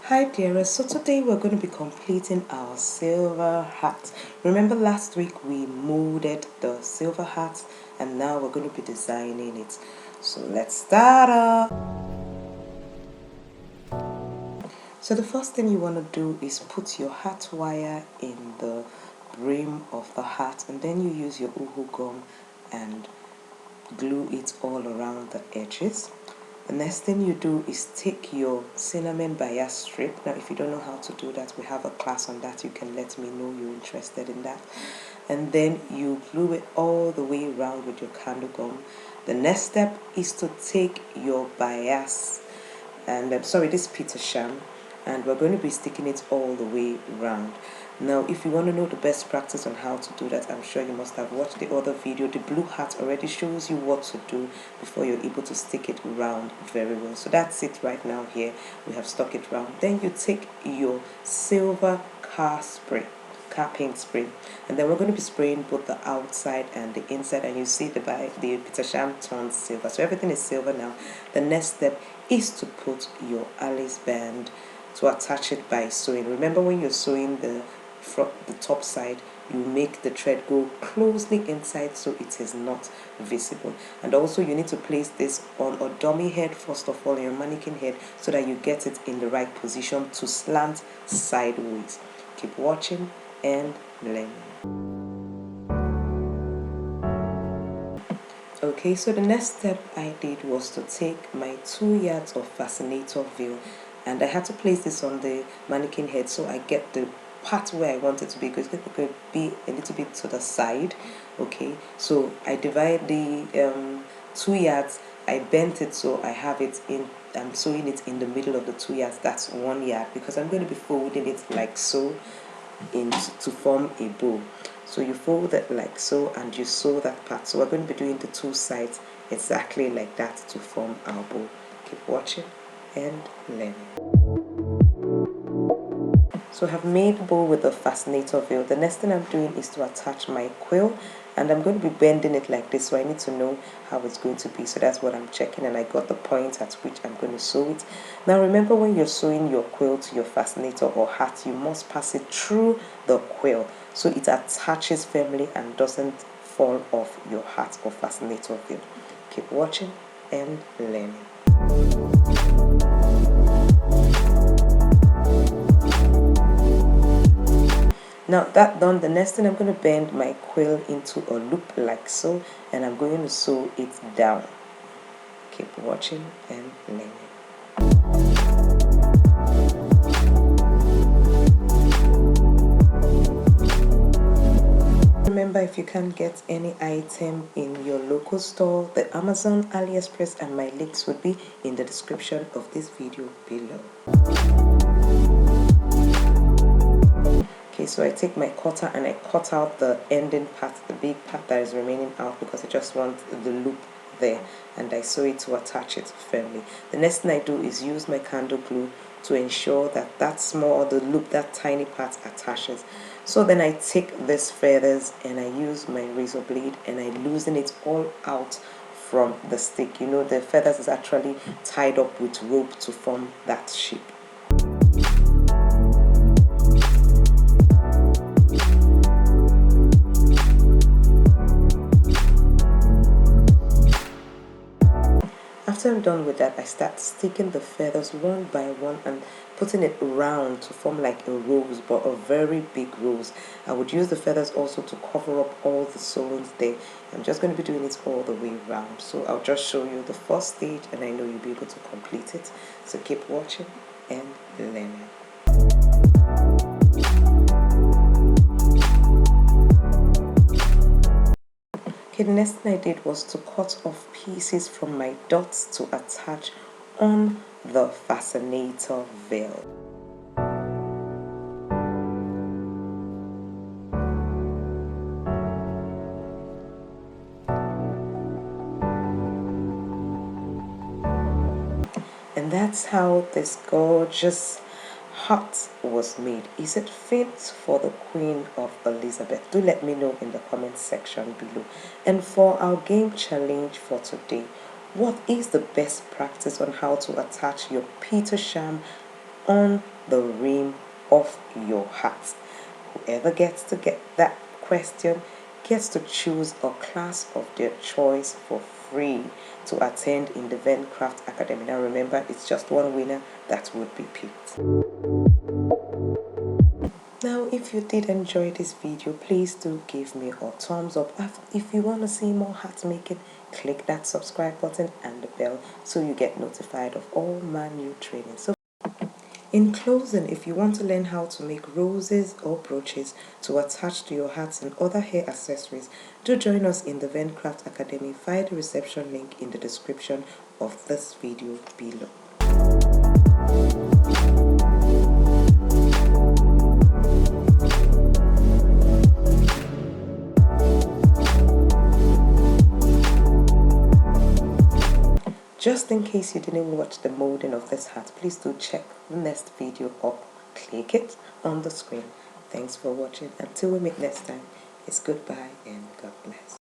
Hi dearest, so today we're going to be completing our silver hat. Remember last week we molded the silver hat and now we're going to be designing it. So let's start up. So the first thing you want to do is put your hat wire in the brim of the hat, and then you use your uhu gum and glue it all around the edges. The next thing you do is take your cinnamon bias strip. Now if you don't know how to do that, we have a class on that. You can let me know you're interested in that. And then you glue it all the way around with your candle gum. The next step is to take your bias, and this Peter Sham, and we're going to be sticking it all the way around. Now if you want to know the best practice on how to do that, I'm sure you must have watched the other video. The blue hat already shows you what to do before you're able to stick it around very well. So that's it right now. Here we have stuck it round. Then you take your silver car paint spray, and then we're going to be spraying both the outside and the inside, and you see the Peter Sham turns silver, so everything is silver now. The next step is to put your Alice band to attach it by sewing. Remember, when you're sewing the top side, you make the thread go closely inside so it is not visible. And also you need to place this on a dummy head first of all, your mannequin head, so that you get it in the right position to slant sideways. Keep watching and learning. Okay, so the next step I did was to take my 2 yards of fascinator veil, and I had to place this on the mannequin head so I get the part where I want it to be, because it's going to be a little bit to the side. Okay, so I divide the 2 yards, I bent it so I have it in, I'm sewing it in the middle of the 2 yards. That's 1 yard, because I'm going to be folding it like so to form a bow. So you fold it like so and you sew that part. So we're going to be doing the two sides exactly like that to form our bow. Keep watching and learning. So I have made a bow with the fascinator veil. The next thing I'm doing is to attach my quill, and I'm going to be bending it like this, so I need to know how it's going to be. So that's what I'm checking, and I got the point at which I'm going to sew it. Now remember, when you're sewing your quill to your fascinator or hat, you must pass it through the quill so it attaches firmly and doesn't fall off your hat or fascinator veil. Keep watching and learning. Now that done, the next thing, I'm going to bend my quill into a loop like so, and I'm going to sew it down. Keep watching and learning. Remember, if you can't get any item in your local store, the Amazon, AliExpress and my links would be in the description of this video below. Okay, so I take my cutter and I cut out the ending part, the big part that is remaining out, because I just want the loop there, and I sew it to attach it firmly. The next thing I do is use my candle glue to ensure that that small, the loop, that tiny part attaches. So then I take these feathers and I use my razor blade and I loosen it all out from the stick. You know, the feathers is actually tied up with rope to form that shape. After I'm done with that, I start sticking the feathers one by one and putting it round to form like a rose, but a very big rose. I would use the feathers also to cover up all the sewings there. I'm just going to be doing it all the way around. So I'll just show you the first stage, and I know you'll be able to complete it. So keep watching and learning. Okay, the next thing I did was to cut off pieces from my dots to attach on the fascinator veil. And that's how this gorgeous hat was made. Is it fit for the Queen of Elizabeth? Do let me know in the comment section below. And for our game challenge for today, what is the best practice on how to attach your Peter Sham on the rim of your hat. Whoever gets to get that question gets to choose a class of their choice for free to attend in the Vencraft Academy. Now remember, it's just one winner that would be picked. Now, if you did enjoy this video, please do give me a thumbs up. If you want to see more hat making, click that subscribe button and the bell so you get notified of all my new training. So in closing, if you want to learn how to make roses or brooches to attach to your hats and other hair accessories, do join us in the Vencraft Academy via the reception link in the description of this video below. Just in case you didn't watch the molding of this hat, please do check the next video up. Click it on the screen. Thanks for watching. Until we meet next time, it's goodbye and God bless.